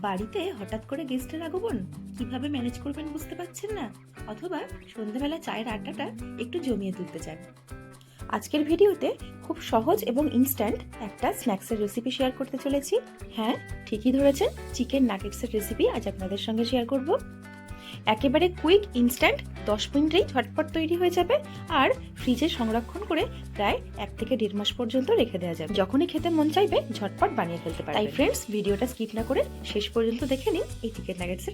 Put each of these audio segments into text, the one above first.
বাড়িতে হঠাৎ করে গেস্টের আগমন কিভাবে ম্যানেজ করবেন বুঝতে পারছেন না, অথবা সন্ধ্যাবেলা চায়ের আড্ডাটা একটু জমিয়ে তুলতে চান। আজকের ভিডিওতে খুব সহজ এবং ইনস্ট্যান্ট একটা স্ন্যাক্সের রেসিপি শেয়ার করতে চলেছি। হ্যাঁ, ঠিকই ধরেছেন, চিকেন নাগেটসের রেসিপি আজ আপনাদের সঙ্গে শেয়ার করব। একেবারে কুইক ইনস্ট্যান্ট, 10 মিনিটেই ঝটপট তৈরি হয়ে যাবে আর ফ্রিজে সংরক্ষণ করে প্রায় 1 থেকে 1.5 মাস পর্যন্ত রেখে দেওয়া যাবে। যখনই খেতে মন চাইবে ঝটপট বানিয়ে ফেলতে পারবেন। তাই ফ্রেন্ডস, ভিডিওটা স্কিপ না করে শেষ পর্যন্ত দেখে নিন এই চিকেন নাগেটসের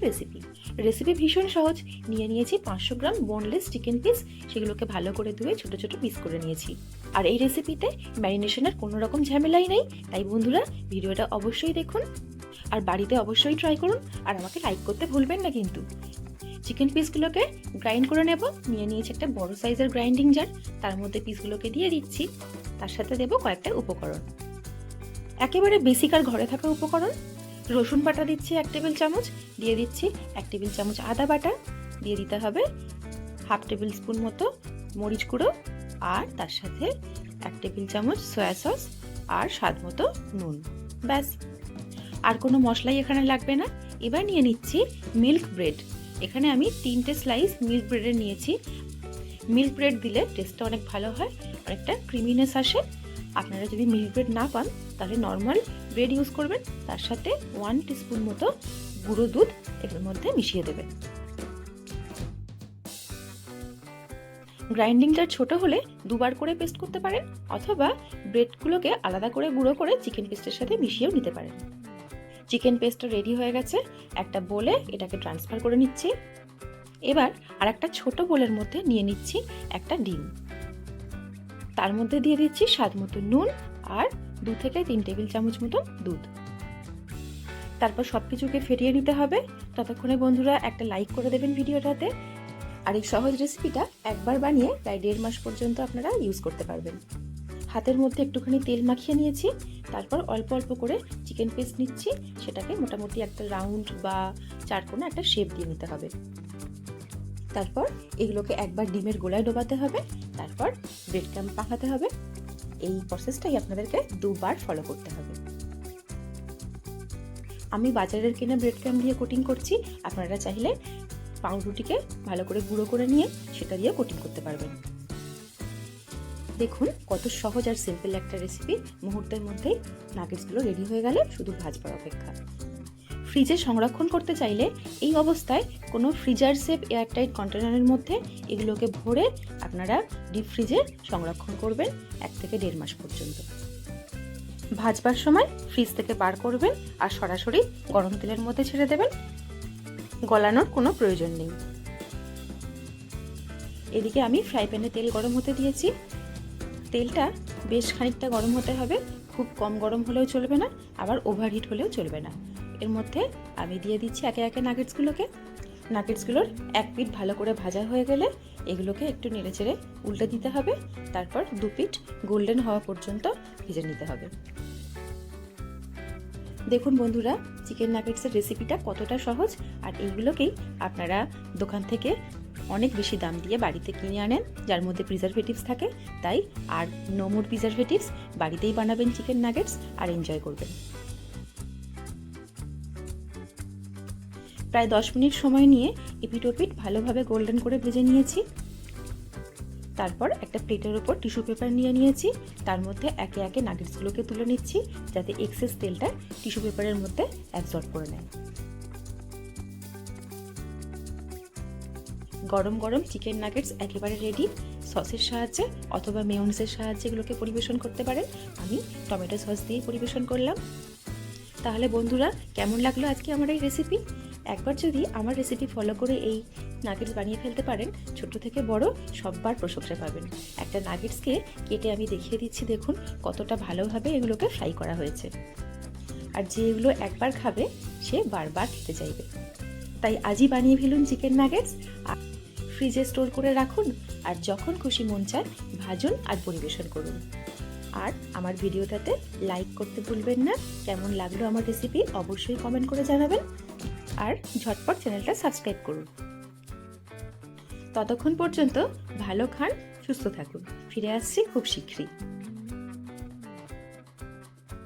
রেসিপি ভীষণ সহজ। নিয়েছি 500 গ্রাম বোনলেস চিকেন পিস, সেগুলোকে ভালো করে ধুয়ে ছোট ছোট পিস করে নিয়েছি। আর এই রেসিপিতে ম্যারিনেশনের কোনো রকম ঝামেলাই নেই, তাই বন্ধুরা ভিডিওটা অবশ্যই দেখুন আর বাড়িতে অবশ্যই ট্রাই করুন আর আমাকে লাইক করতে ভুলবেন না কিন্তু। চিকেন পিসগুলোকে গ্রাইন্ড করে নেব। নিয়েছি একটা বড় সাইজের গ্রাইন্ডিং জার, তার মধ্যে পিসগুলোকে দিয়ে দিচ্ছি। তার সাথে দেব কয়েকটা উপকরণ, একেবারে বেসিক আর ঘরে থাকা উপকরণ। রসুন বাটা দিচ্ছি 1 টেবিল চামচ, দিয়ে দিচ্ছি 1 টেবিল চামচ আদা বাটা, দিয়ে দিতে হবে 1/2 টেবিল স্পুন মতো মরিচ গুঁড়ো, আর তার সাথে 1 টেবিল চামচ সয়া সস আর স্বাদ মতো নুন। ব্যাস, আর কোনো মশলাই এখানে লাগবে না। এবার নিয়ে নিচ্ছি মিল্ক ব্রেড। এখানে আমি 3টে স্লাইস মিল্ক ব্রেডের নিয়েছি। মিল্ক ব্রেড দিলে টেস্টটা অনেক ভালো হয়, অনেকটা ক্রিমিনেস আসে। আপনারা যদি মিল্ক ব্রেড না পান তাহলে নর্মাল ব্রেড ইউজ করবেন। তার সাথে 1 টিস্পুন মতো গুঁড়ো দুধ এর মধ্যে মিশিয়ে দেবেন। গ্রাইন্ডিংটা ছোট হলে দুবার করে পেস্ট করতে পারেন, অথবা ব্রেডগুলোকে আলাদা করে গুঁড়ো করে চিকেন পেস্টের সাথে মিশিয়েও নিতে পারেন। চিকেন পেস্টটা রেডি হয়ে গেছে, একটা বোলে এটাকে ট্রান্সফার করে নিচ্ছি। এবার আর একটা ছোট বোলের মধ্যে নিয়ে নিচ্ছি একটা ডিম, তার মধ্যে দিয়ে দিচ্ছি স্বাদ মতো নুন আর 2 থেকে 3 টেবিল চামচ মতো দুধ। তারপর সবকিছুকে ফেটিয়ে নিতে হবে। ততক্ষণে বন্ধুরা একটা লাইক করে দেবেন ভিডিওটাতে। আর এই সহজ রেসিপিটা একবার বানিয়ে প্রায় 1.5 মাস পর্যন্ত আপনারা ইউজ করতে পারবেন। হাতের মধ্যে একটুখানি তেল মাখিয়ে নিয়েছি, তারপর অল্প অল্প করে চিকেন পিস নিচ্ছি, সেটাকে মোটামুটি একটা রাউন্ড বা চারকোনা একটা শেপ দিয়ে নিতে হবে। তারপর এগুলোকে একবার ডিমের গোলায় ডোবাতে হবে, তারপর ব্রেড ক্রাম্ব পাকাতে হবে। এই প্রসেসটাই আপনাদেরকে 2 বার ফলো করতে হবে। আমি বাজারের কেনা ব্রেড ক্রাম্ব দিয়ে কোটিং করছি, আপনারা চাইলে পাউরুটিকে ভালো করে গুঁড়ো করে নিয়ে সেটা দিয়ে কোটিং করতে পারবেন। দেখুন কত সহজ আর সিম্পল একটা রেসিপি। মুহূর্তের মধ্যেই নাগেটসগুলো রেডি হয়ে গেলে শুধু ভাজবার অপেক্ষা। ফ্রিজে সংরক্ষণ করতে চাইলে এই অবস্থায় কোনো ফ্রিজার সেফ এয়ারটাইট কন্টেনারের মধ্যে এগুলোকে ভরে আপনারা ডিপ ফ্রিজে সংরক্ষণ করবেন 1 থেকে 1.5 মাস পর্যন্ত। ভাজবার সময় ফ্রিজ থেকে বার করবেন আর সরাসরি গরম তেলের মধ্যে ছেড়ে দেবেন, গলানোর কোনো প্রয়োজন নেই। এদিকে আমি ফ্রাই প্যানে তেল গরম হতে দিয়েছি। তেলটা বেশ খানিকটা গরম হতে হবে, খুব কম গরম হলেও চলবে না, আবার ওভারহিট হলেও চলবে না। এর মধ্যে আমি দিয়ে দিচ্ছি একে একে নাগেটসগুলোকে। নাগেটসগুলোর এক পিঠ ভালো করে ভাজা হয়ে গেলে এগুলোকে একটু নেড়েচেড়ে উল্টে দিতে হবে, তারপর 2 পিঠ গোল্ডেন হওয়া পর্যন্ত ভেজে নিতে হবে। দেখুন বন্ধুরা, চিকেন নাগেটসের রেসিপিটা কতটা সহজ। আর এইগুলোকেই আপনারা দোকান থেকে অনেক বেশি দাম দিয়ে বাড়িতে কিনে আনেন, যার মধ্যে প্রিজারভেটিভস থাকে। তাই আর নো মোর প্রিজারভেটিভস, বাড়িতেই বানাবেন চিকেন নাগেটস আর এনজয় করবেন। প্রায় 10 মিনিট সময় নিয়ে এপিট ওপিট ভালোভাবে গোল্ডেন করে ভেজে নিয়েছি। তারপর একটা প্লেটের উপর টিস্যু পেপার নিয়ে নিয়েছি, তার মধ্যে একে একে নাগেটসগুলোকে তুলে নিচ্ছি, যাতে এক্সেস তেলটা টিস্যু পেপারের মধ্যে অ্যাবজর্ব করে নেয়। গরম গরম চিকেন নাগেটস একেবারে রেডি। সসের সাহায্যে অথবা মেয়োনিজের সাহায্যে এগুলোকে পরিবেশন করতে পারেন। আমি টমেটো সস দিয়ে পরিবেশন করলাম। তাহলে বন্ধুরা, কেমন লাগলো আজকে আমার এই রেসিপি? একবার যদি আমার রেসিপি ফলো করে এই নাগেটস বানিয়ে ফেলতে পারেন, ছোট থেকে বড় সববার প্রশংসা পাবেন। একটা নাগেটসকে কেটে আমি দেখিয়ে দিচ্ছি, দেখুন কতটা ভালোভাবে এগুলোকে ফ্রাই করা হয়েছে। আর যে এগুলো একবার খাবে সে বারবার খেতে চাইবে। তাই আজই বানিয়ে ফেলুন চিকেন নাগেটস, ফ্রিজে স্টোর করে রাখুন, আর যখন খুশি মন চায় ভাজুন আর পরিবেশন করুন। আর আমার ভিডিওটাতে লাইক করতে ভুলবেন না। কেমন লাগলো আমার রেসিপি অবশ্যই কমেন্ট করে জানাবেন, আর ঝটপট চ্যানেলটা সাবস্ক্রাইব করুন। ততক্ষণ পর্যন্ত ভালো খান, সুস্থ থাকুন। ফিরে আসছি খুব শীঘ্রই।